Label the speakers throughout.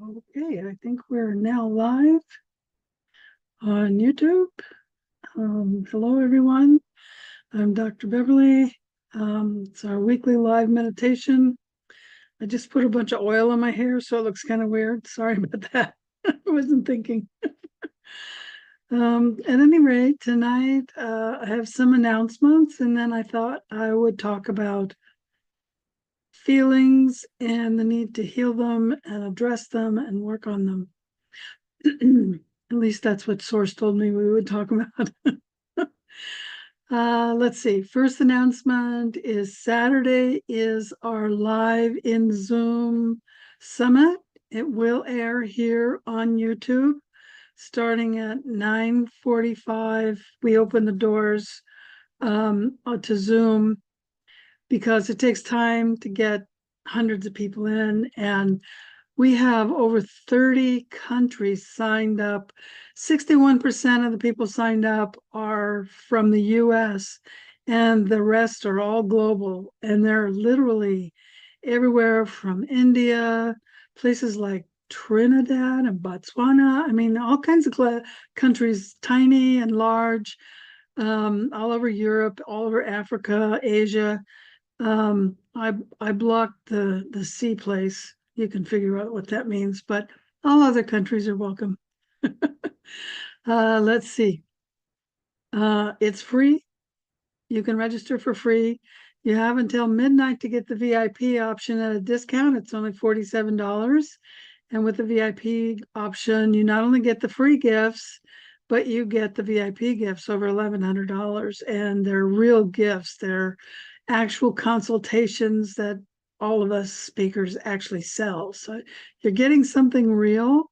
Speaker 1: Okay, I think we're now live on YouTube. Hello, everyone. I'm Dr. Beverly. It's our weekly live meditation. I just put a bunch of oil on my hair, so it looks kind of weird. Sorry about that. I wasn't thinking. At any rate, tonight I have some announcements, and then I thought I would talk about feelings and the need to heal them and address them and work on them. At least that's what Source told me we would talk about. Let's see. First announcement is Saturday is our live in Zoom summit. It will air here on YouTube starting at 9:45. We open the doors to Zoom because it takes time to get hundreds of people in, and we have over 30 countries signed up. 61% of the people signed up are from the US, and the rest are all global. And they're literally everywhere from India, places like Trinidad and Botswana. I mean, all kinds of countries, tiny and large, all over Europe, all over Africa, Asia. I blocked the C place. You can figure out what that means, but all other countries are welcome. Let's see. It's free. You can register for free. You have until midnight to get the VIP option at a discount. It's only $47. And with the VIP option, you not only get the free gifts, but you get the VIP gifts over $1,100. And they're real gifts. They're actual consultations that all of us speakers actually sell. So you're getting something real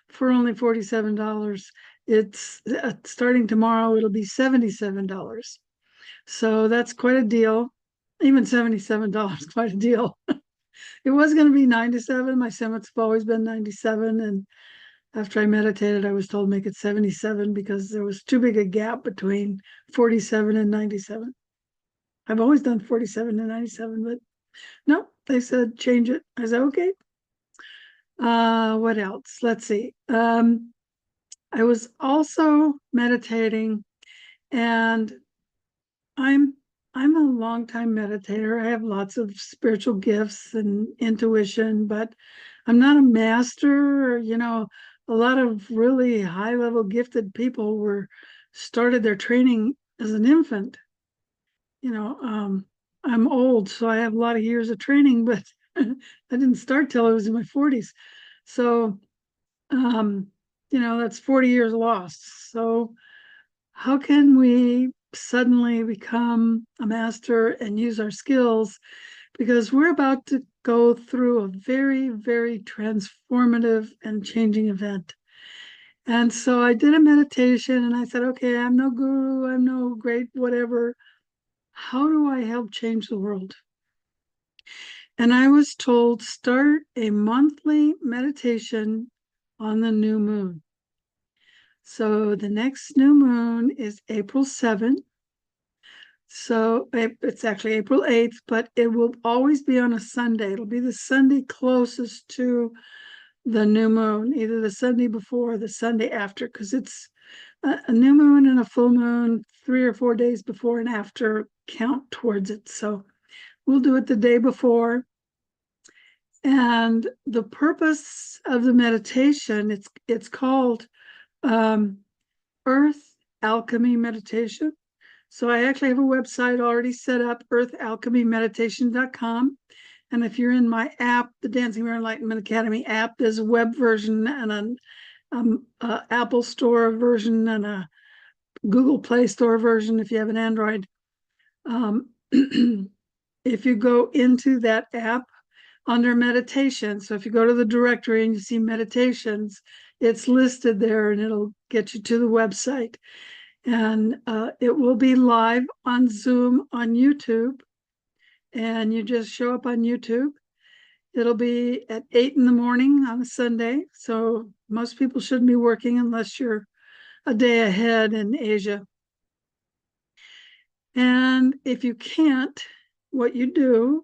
Speaker 1: for only $47. It's starting tomorrow, it'll be $77. So that's quite a deal. Even $77, quite a deal. It was going to be 97. My summits have always been 97. And after I meditated, I was told make it 77 because there was too big a gap between 47 and 97. I've always done 47 to 97, but no, they said change it. I said, okay. What else? Let's see. I was also meditating, and I'm a long-time meditator. I have lots of spiritual gifts and intuition, but I'm not a master. A lot of really high-level gifted people started their training as an infant. I'm old, so I have a lot of years of training, but I didn't start till I was in my 40s. So, that's 40 years lost. So how can we suddenly become a master and use our skills? Because we're about to go through a very, very transformative and changing event. And so I did a meditation and I said, okay, I'm no guru, I'm no great whatever. How do I help change the world? And I was told, start a monthly meditation on the new moon. So the next new moon is April 7th. So it's actually April 8th, but it will always be on a Sunday. It'll be the Sunday closest to the new moon, either the Sunday before or the Sunday after, because it's a new moon and a full moon 3 or 4 days before and after count towards it. So we'll do it the day before. And the purpose of the meditation, it's called Earth Alchemy Meditation. So I actually have a website already set up, earthalchemymeditation.com. And if you're in my app, the Dancing Bear Enlightenment Academy app, there's a web version and an Apple Store version and a Google Play Store version if you have an Android. If you go into that app under meditation, so if you go to the directory and you see meditations, it's listed there and it'll get you to the website. And it will be live on Zoom on YouTube. And you just show up on YouTube. It'll be at 8 in the morning on a Sunday. So most people shouldn't be working unless you're a day ahead in Asia. And if you can't, what you do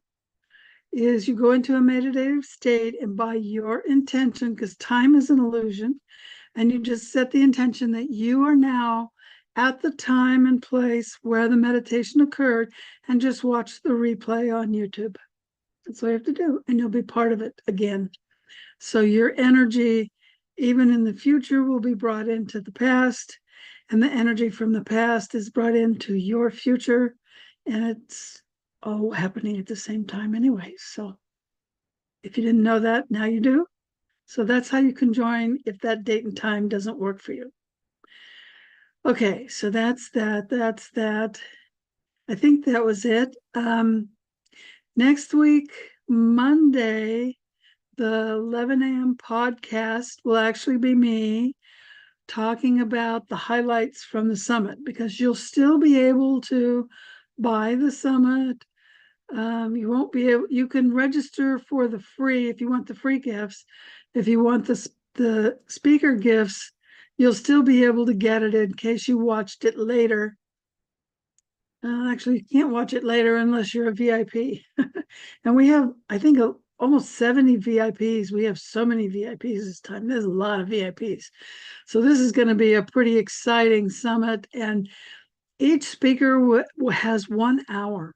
Speaker 1: is you go into a meditative state, and by your intention, because time is an illusion, and you just set the intention that you are now at the time and place where the meditation occurred, and just watch the replay on YouTube. That's all you have to do, and you'll be part of it again. So your energy, even in the future, will be brought into the past, and the energy from the past is brought into your future, and it's all happening at the same time anyway. So if you didn't know that, now you do. So that's how you can join if that date and time doesn't work for you. Okay, so that's that. I think that was it. Next week, Monday, the 11 a.m. podcast will actually be me talking about the highlights from the summit, because you'll still be able to buy the summit. You won't be able, you can register for the free if you want the free gifts. If you want the speaker gifts, you'll still be able to get it in case you watched it later. Actually, you can't watch it later unless you're a VIP. And we have, I think, almost 70 VIPs. We have so many VIPs this time. There's a lot of VIPs. So this is going to be a pretty exciting summit. And each speaker has 1 hour.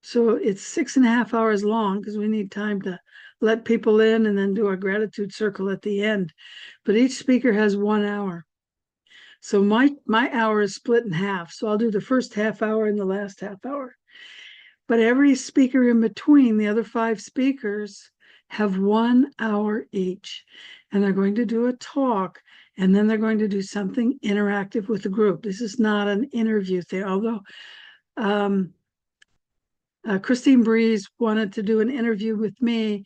Speaker 1: So it's 6.5 hours long, because we need time to let people in and then do our gratitude circle at the end. But each speaker has 1 hour. So my hour is split in half. So I'll do the first half hour and the last half hour. But every speaker in between, the other 5 speakers, have 1 hour each. And they're going to do a talk, and then they're going to do something interactive with the group. This is not an interview thing, although Christine Breeze wanted to do an interview with me,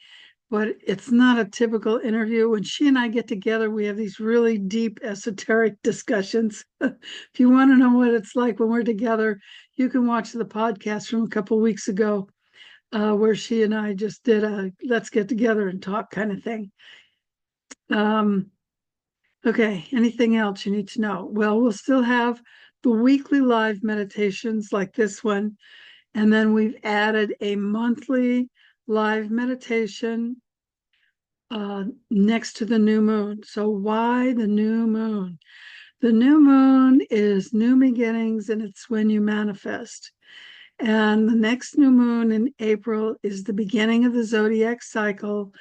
Speaker 1: but it's not a typical interview. When she and I get together, we have these really deep esoteric discussions. If you want to know what it's like when we're together, you can watch the podcast from a couple of weeks ago, where she and I just did a let's get together and talk kind of thing. Okay, anything else you need to know? Well, we'll still have the weekly live meditations like this one. And then we've added a monthly live meditation next to the new moon. So why the new moon? The new moon is new beginnings, and it's when you manifest. And the next new moon in April is the beginning of the zodiac cycle.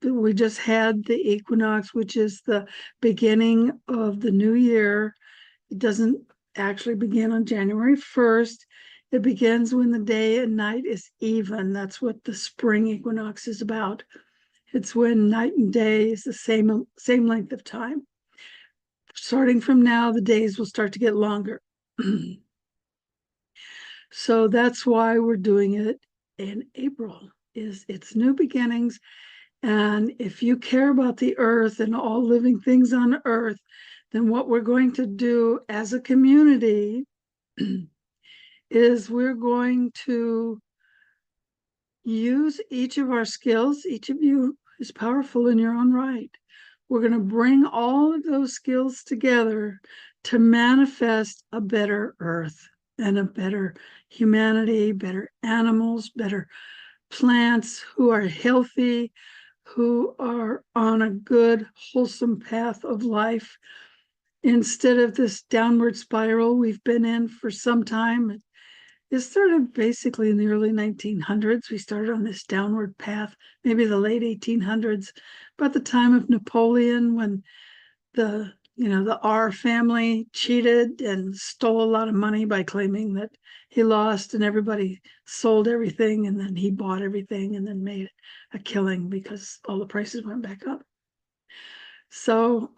Speaker 1: We just had the equinox, which is the beginning of the new year. It doesn't actually begin on January 1st. It begins when the day and night is even. That's what the spring equinox is about. It's when night and day is the same length of time. Starting from now, the days will start to get longer. So that's why we're doing it in April. It's new beginnings. And if you care about the earth and all living things on earth, then what we're going to do as a community is we're going to use each of our skills. Each of you is powerful in your own right. We're going to bring all of those skills together to manifest a better earth and a better humanity, better animals, better plants who are healthy, who are on a good, wholesome path of life, instead of this downward spiral we've been in for some time. It started basically in the early 1900s. We started on this downward path, maybe the late 1800s, about the time of Napoleon, when the R family cheated and stole a lot of money by claiming that he lost, and everybody sold everything, and then he bought everything and then made a killing because all the prices went back up. So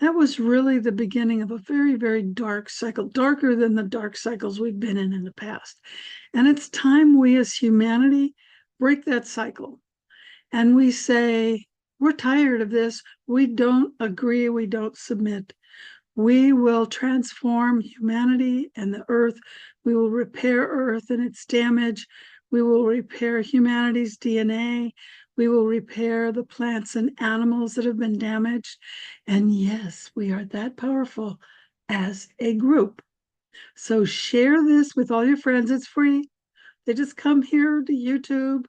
Speaker 1: that was really the beginning of a very, very dark cycle, darker than the dark cycles we've been in the past. And it's time we as humanity break that cycle. And we say, we're tired of this. We don't agree. We don't submit. We will transform humanity and the earth. We will repair earth and its damage. We will repair humanity's DNA. We will repair the plants and animals that have been damaged. And yes, we are that powerful as a group. So share this with all your friends. It's free. They just come here to YouTube.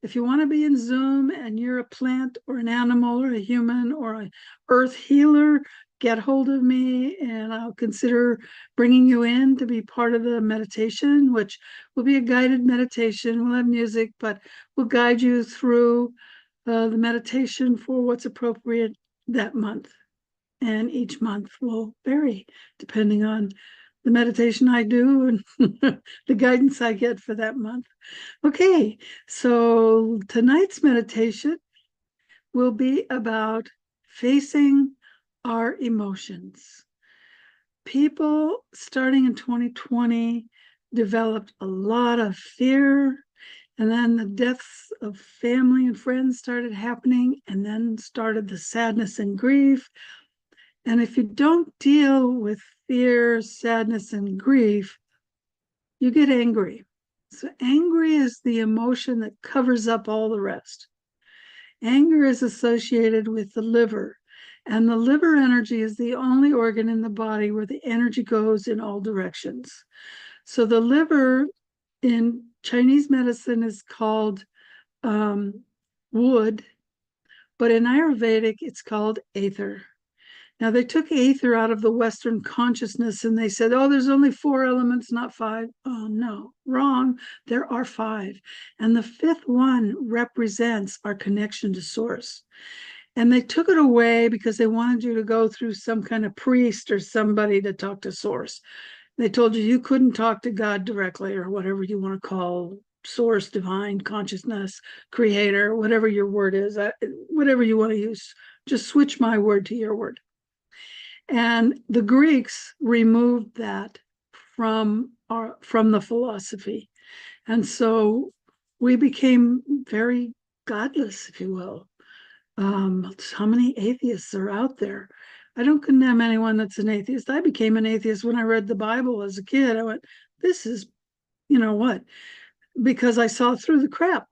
Speaker 1: If you want to be in Zoom and you're a plant or an animal or a human or an earth healer, get hold of me and I'll consider bringing you in to be part of the meditation, which will be a guided meditation. We'll have music, but we'll guide you through the meditation for what's appropriate that month. And each month will vary depending on the meditation I do and the guidance I get for that month. Okay, so tonight's meditation will be about facing our emotions. People starting in 2020 developed a lot of fear, and then the deaths of family and friends started happening, and then started the sadness and grief. And if you don't deal with fear, sadness, and grief, you get angry. So angry is the emotion that covers up all the rest. Anger is associated with the liver, and the liver energy is the only organ in the body where the energy goes in all directions. So the liver in Chinese medicine is called wood, but in Ayurvedic it's called aether. Now, they took aether out of the Western consciousness and they said, oh, there's only 4 elements, not 5. Oh, no, wrong. There are 5. And the 5th one represents our connection to source. And they took it away because they wanted you to go through some kind of priest or somebody to talk to source. They told you couldn't talk to God directly or whatever you want to call source, divine, consciousness, creator, whatever your word is, whatever you want to use. Just switch my word to your word. And the Greeks removed that from the philosophy. And so we became very godless, if you will. How many atheists are out there? I don't condemn anyone that's an atheist. I became an atheist when I read the Bible as a kid. I went, this is, you know what? Because I saw through the crap.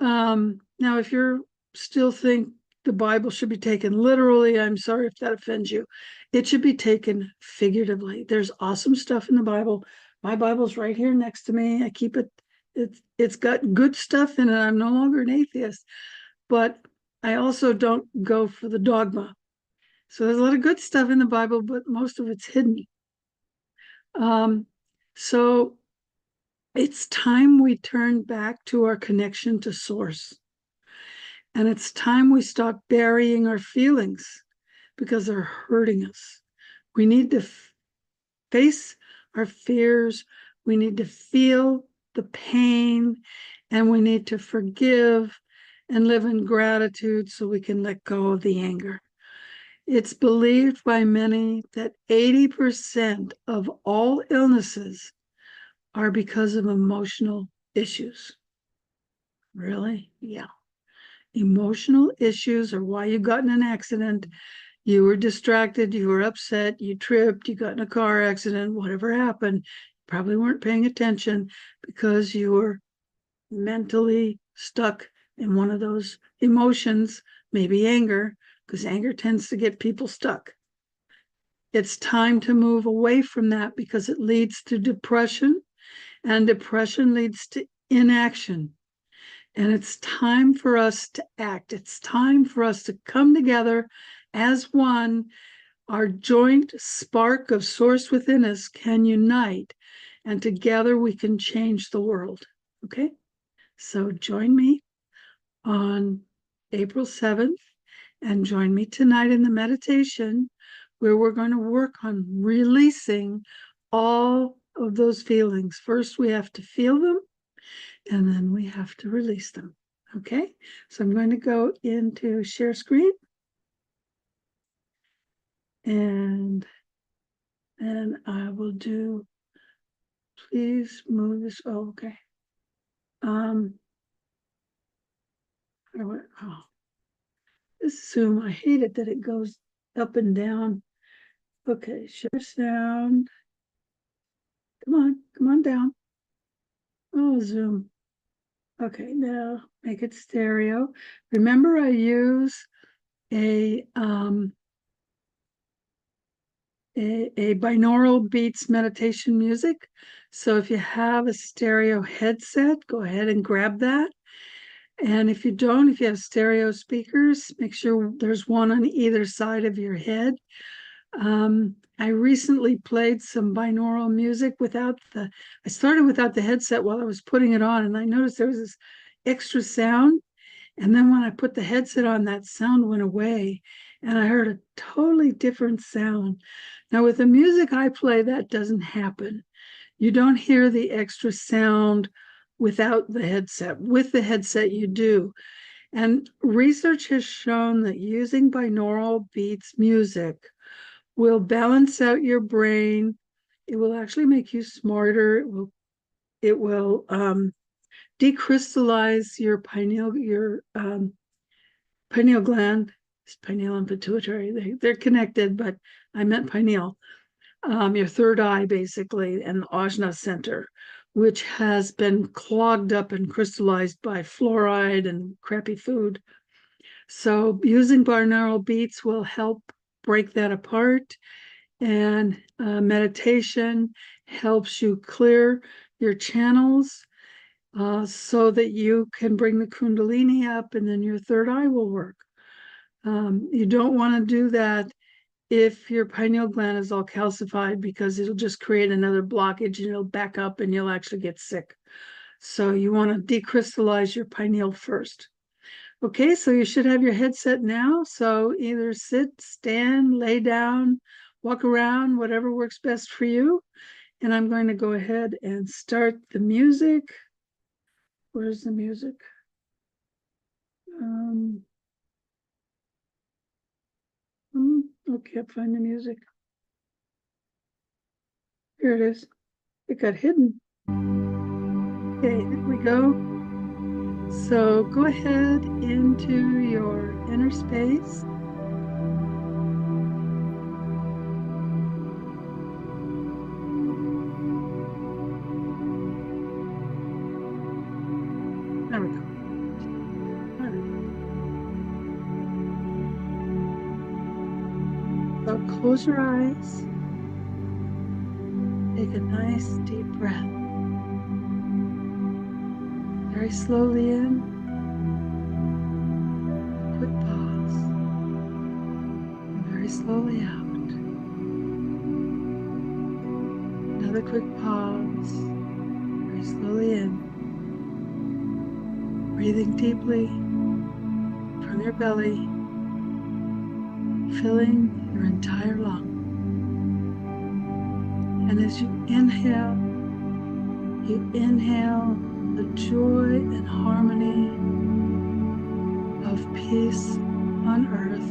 Speaker 1: Now, if you're still think the Bible should be taken literally, I'm sorry if that offends you. It should be taken figuratively. There's awesome stuff in the Bible. My Bible's right here next to me. I keep it. It's got good stuff in it. I'm no longer an atheist, but I also don't go for the dogma. So there's a lot of good stuff in the Bible, but most of it's hidden. So it's time we turn back to our connection to source. And it's time we stop burying our feelings because they're hurting us. We need to face our fears. We need to feel the pain, and we need to forgive and live in gratitude so we can let go of the anger. It's believed by many that 80% of all illnesses are because of emotional issues. Really? Yeah. Emotional issues are why you got in an accident. You were distracted, you were upset, you tripped, you got in a car accident, whatever happened, you probably weren't paying attention because you were mentally stuck in one of those emotions, maybe anger, because anger tends to get people stuck. It's time to move away from that because it leads to depression, and depression leads to inaction. And it's time for us to act. It's time for us to come together as one. Our joint spark of source within us can unite, and together we can change the world. Okay? So join me on April 7th and join me tonight in the meditation where we're going to work on releasing all of those feelings. First, we have to feel them, and then we have to release them. Okay, so I'm going to go into share screen, and I will do, please move this. Oh, okay. Oh, this Zoom, I hate it that it goes up and down. Okay, share sound. Come on down. Oh, Zoom. Okay, now make it stereo. Remember, I use a a binaural beats meditation music. So if you have a stereo headset, go ahead and grab that. And if you don't, if you have stereo speakers, make sure there's one on either side of your head. I recently played some binaural music I started without the headset while I was putting it on, and I noticed there was this extra sound. And then when I put the headset on, that sound went away, and I heard a totally different sound. Now, with the music I play, that doesn't happen. You don't hear the extra sound without the headset. With the headset, you do. And research has shown that using binaural beats music will balance out your brain. It will actually make you smarter. It will decrystallize your pineal gland. It's pineal and pituitary. They're connected, but I meant pineal. Your third eye, basically, and the ajna center, which has been clogged up and crystallized by fluoride and crappy food. So using binaural beats will help break that apart. And meditation helps you clear your channels so that you can bring the kundalini up, and then your third eye will work. You don't want to do that if your pineal gland is all calcified, because it'll just create another blockage and it'll back up and you'll actually get sick. So you want to decrystallize your pineal first. Okay, so you should have your headset now. So either sit, stand, lay down, walk around, whatever works best for you. And I'm going to go ahead and start the music. Where's the music? Okay, can't find the music. Here it is. It got hidden. Okay, here we go. So go ahead into your inner space. There we go. So close your eyes. Take a nice deep breath. Very slowly in. Quick pause. And very slowly out. Another quick pause. Very slowly in. Breathing deeply from your belly, filling your entire lung. And as you inhale the joy and harmony of peace on earth.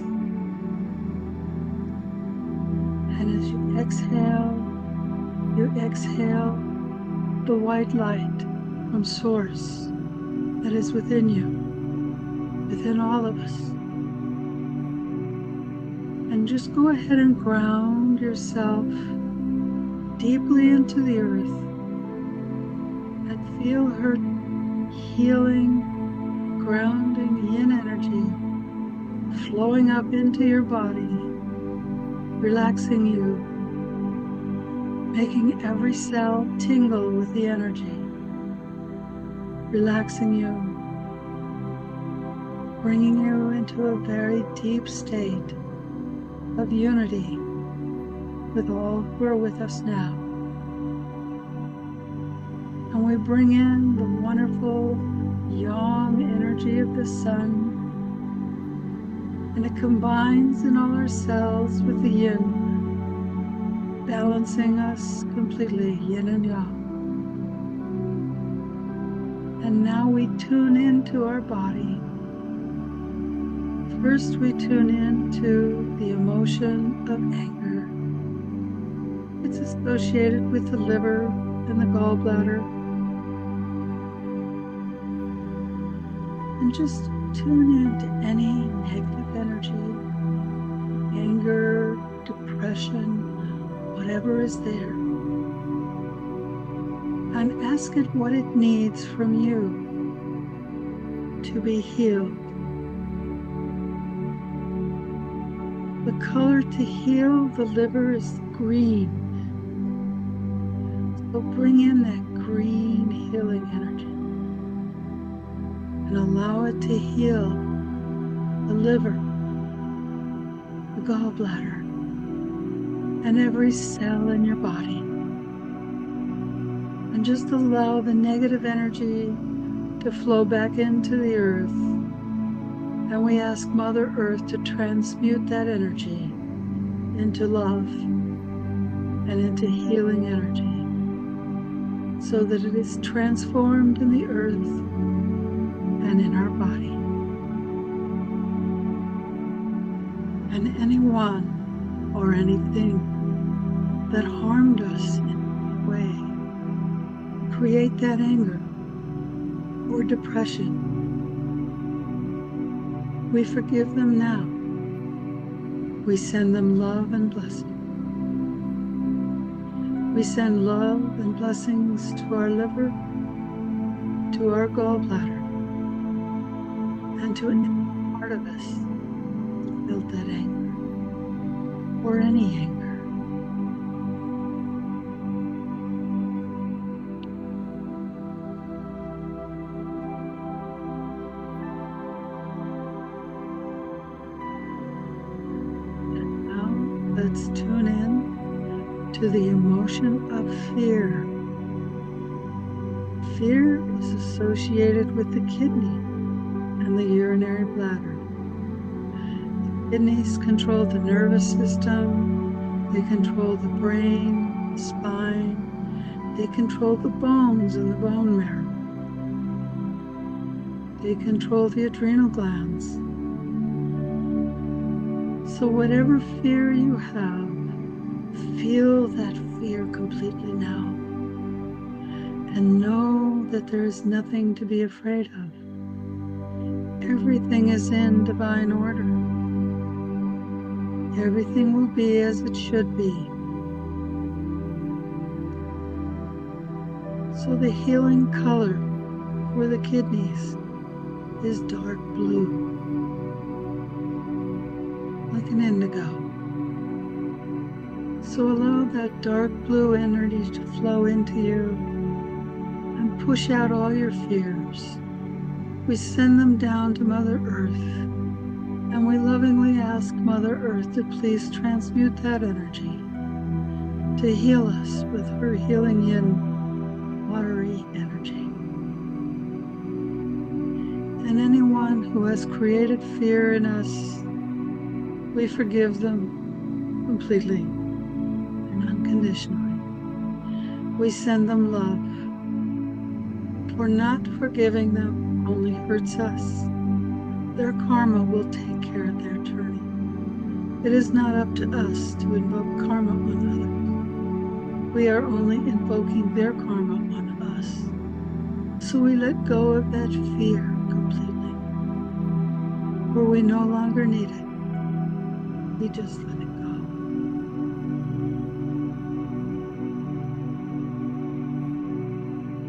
Speaker 1: And as you exhale the white light from Source that is within you, within all of us. And just go ahead and ground yourself deeply into the earth and feel her healing, grounding yin energy flowing up into your body, relaxing you, making every cell tingle with the energy, relaxing you, bringing you into a very deep state of unity with all who are with us now. And we bring in the wonderful yang energy of the sun, and it combines in all our cells with the yin, balancing us completely, yin and yang. And now we tune into our body. First, we tune into the emotion of anger. It's associated with the liver and the gallbladder. And just tune into any negative energy, anger, depression, whatever is there. And ask it what it needs from you to be healed. The color to heal the liver is green. So bring in that green healing energy and allow it to heal the liver, the gallbladder, and every cell in your body. And just allow the negative energy to flow back into the earth. And we ask Mother Earth to transmute that energy into love and into healing energy so that it is transformed in the earth and in our body. And anyone or anything that harmed us in any way, create that anger or depression, we forgive them now. We send them love and blessing. We send love and blessings to our liver, to our gallbladder, and to any part of us that built that anger, or any anger. Let's tune in to the emotion of fear. Fear is associated with the kidney and the urinary bladder. The kidneys control the nervous system, they control the brain, the spine, they control the bones and the bone marrow. They control the adrenal glands. So whatever fear you have, feel that fear completely now. And know that there is nothing to be afraid of. Everything is in divine order. Everything will be as it should be. So the healing color for the kidneys is dark blue, like an indigo. So allow that dark blue energy to flow into you and push out all your fears. We send them down to Mother Earth, and we lovingly ask Mother Earth to please transmute that energy to heal us with her healing yin, watery energy. And anyone who has created fear in us, we forgive them completely and unconditionally. We send them love, for not forgiving them only hurts us. Their karma will take care of their turning. It is not up to us to invoke karma on others. We are only invoking their karma on us. So we let go of that fear completely, for we no longer need it. We just let it go.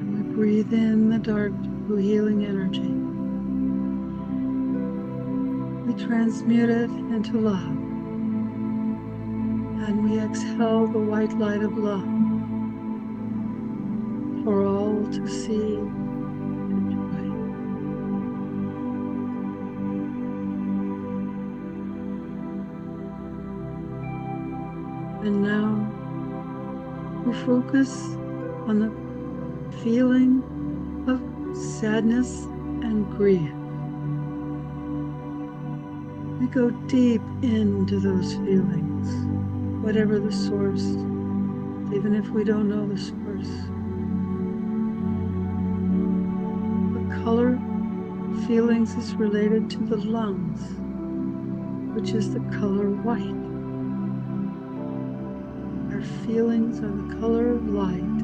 Speaker 1: And we breathe in the dark blue healing energy. We transmute it into love. And we exhale the white light of love for all to see and enjoy. And now we focus on the feeling of sadness and grief. We go deep into those feelings, whatever the source, even if we don't know the source. The color feelings is related to the lungs, which is the color white. Our feelings are the color of light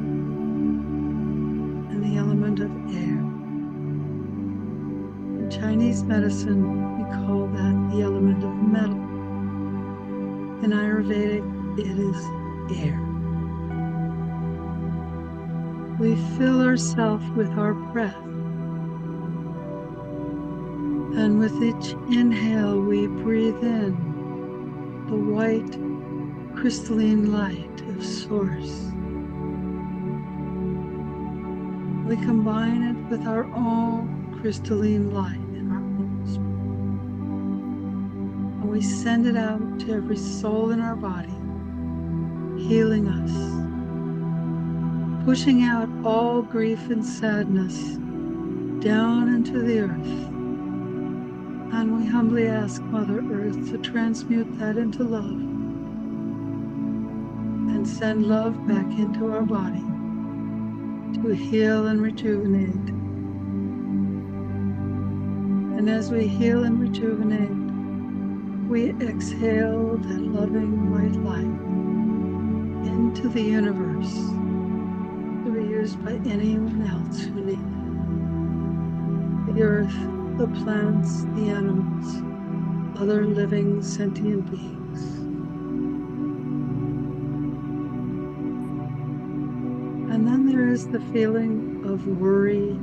Speaker 1: and the element of air. In Chinese medicine, we call that the element of metal. In Ayurvedic, it is air. We fill ourselves with our breath. And with each inhale, we breathe in the white, crystalline light of Source. We combine it with our own crystalline light in our own spirit. And we send it out to every soul in our body, healing us, pushing out all grief and sadness down into the earth. And we humbly ask Mother Earth to transmute that into love and send love back into our body to heal and rejuvenate. And as we heal and rejuvenate, we exhale that loving white light into the universe to be used by anyone else who needs it. The earth, the plants, the animals, other living sentient beings. And then there is the feeling of worry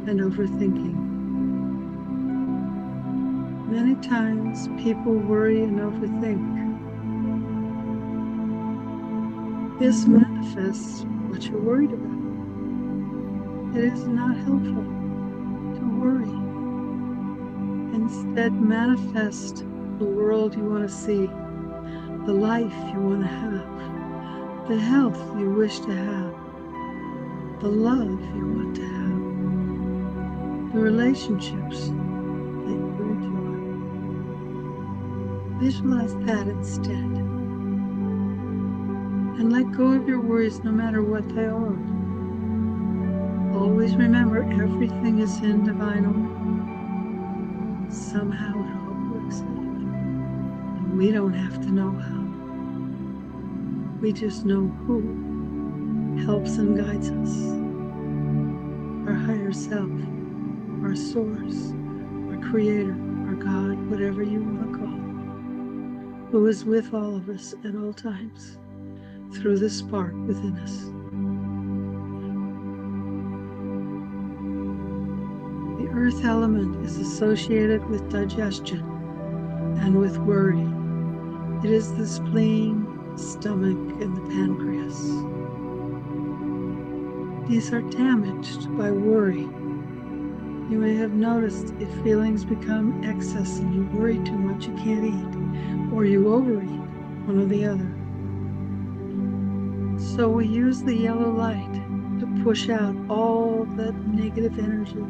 Speaker 1: and overthinking. Many times people worry and overthink. This manifests what you're worried about. It is not helpful to worry. Instead, manifest the world you want to see, the life you want to have, the health you wish to have, the love you want to have, the relationships that you enjoy. Visualize that instead. And let go of your worries no matter what they are. Always remember everything is in divine order. Somehow it all works out. And we don't have to know how. We just know who helps and guides us. Our higher self, our source, our creator, our God, whatever you want to call it, who is with all of us at all times through the spark within us. The earth element is associated with digestion and with worry. It is the spleen, stomach, and the pancreas. These are damaged by worry. You may have noticed if feelings become excess and you worry too much, you can't eat, or you overeat, one or the other. So we use the yellow light to push out all that negative energy.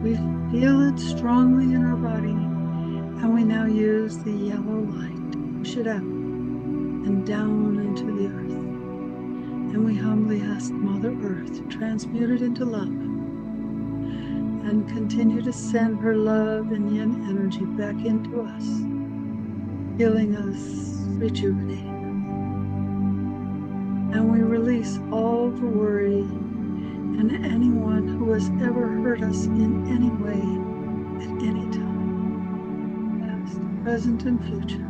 Speaker 1: We feel it strongly in our body, and we now use the yellow light to push it out and down into the earth. And we humbly ask Mother Earth to transmute it into love and continue to send her love and yin energy back into us, healing us, rejuvenating. And we release all the worry and anyone who has ever hurt us in any way at any time, past, present, and future.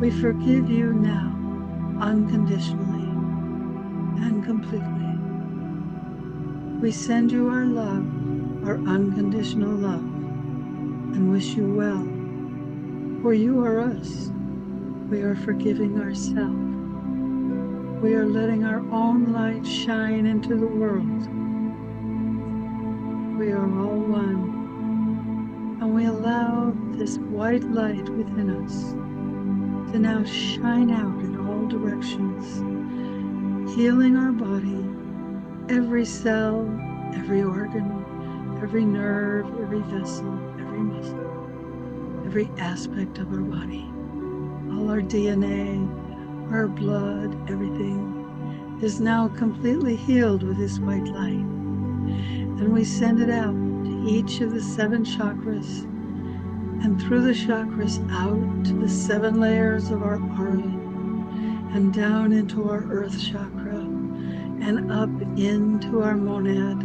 Speaker 1: We forgive you now unconditionally and completely. We send you our love, our unconditional love, and wish you well. For you are us. We are forgiving ourselves. We are letting our own light shine into the world. We are all one. And we allow this white light within us to now shine out in all directions, healing our body, every cell, every organ, every nerve, every vessel, every muscle, every aspect of our body, all our DNA, our blood, everything is now completely healed with this white light. And we send it out to each of the 7 chakras and through the chakras out to the 7 layers of our aura and down into our earth chakra and up into our monad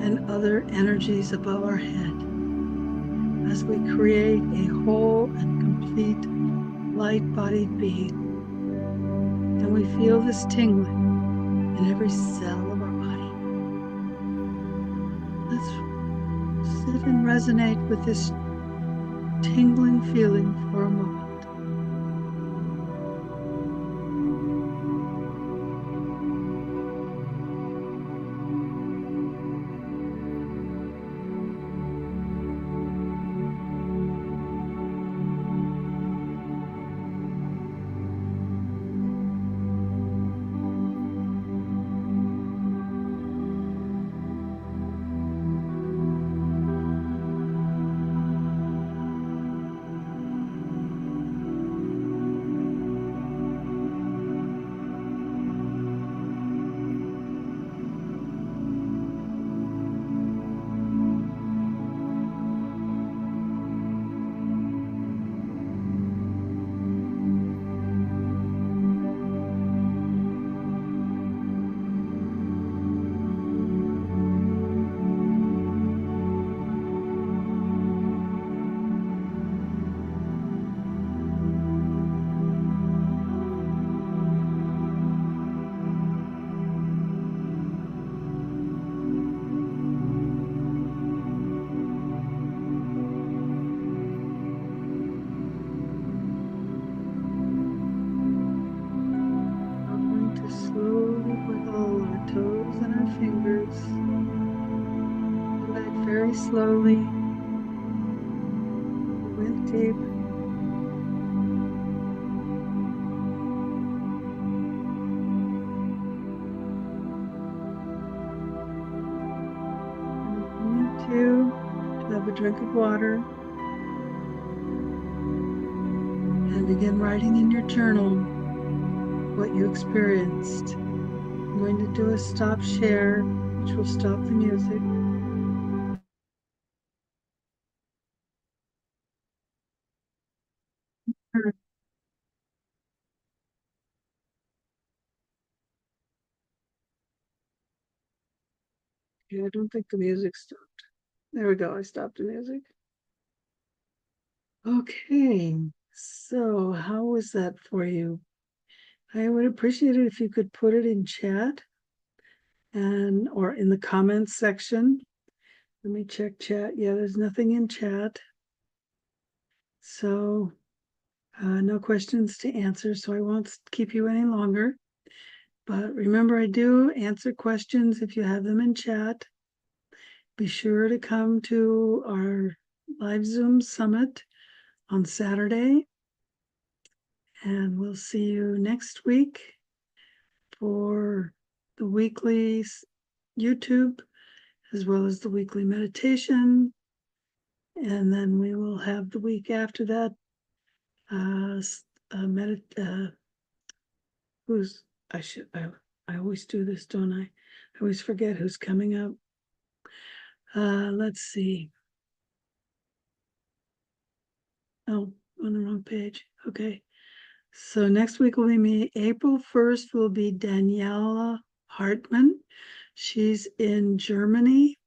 Speaker 1: and other energies above our head as we create a whole and complete light-bodied being. And we feel this tingling in every cell of our body. Let's sit and resonate with this tingling feeling for a moment. deep. And if you need to have a drink of water and begin writing in your journal what you experienced. I'm going to do a stop share, which will stop the music. Okay, I don't think the music stopped. There we go. I stopped the music. Okay, so how was that for you? I would appreciate it if you could put it in chat and or in the comments section. Let me check chat. Yeah, there's nothing in chat. So no questions to answer, so I won't keep you any longer. But remember, I do answer questions if you have them in chat. Be sure to come to our live Zoom summit on Saturday. And we'll see you next week for the weekly YouTube as well as the weekly meditation. And then we will have the week after that who's I always do this, don't I? I always forget who's coming up. Let's see. Oh, on the wrong page. Okay. So next week will be me. April 1st will be Daniela Hartman. She's in Germany.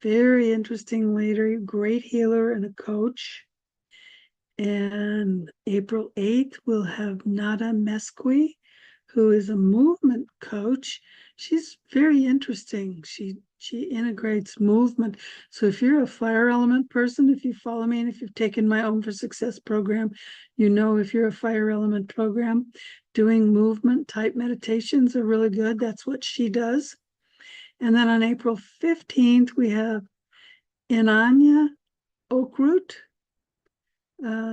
Speaker 1: Very interesting lady, great healer and a coach. And April 8th, we'll have Nada Mesqui, who is a movement coach. She's very interesting. She integrates movement. So if you're a fire element person, if you follow me and if you've taken my Own for Success program, you know if you're a fire element program, doing movement type meditations are really good. That's what she does. And then on April 15th, we have Inanya Oakroot.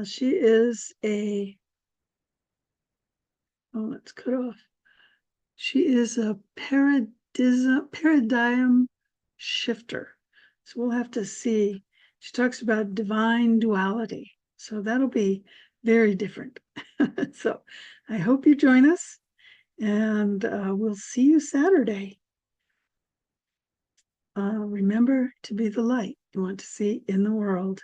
Speaker 1: She is let's cut off. She is a paradigm shifter. So we'll have to see. She talks about divine duality. So that'll be very different. So I hope you join us, and we'll see you Saturday. Remember to be the light you want to see in the world.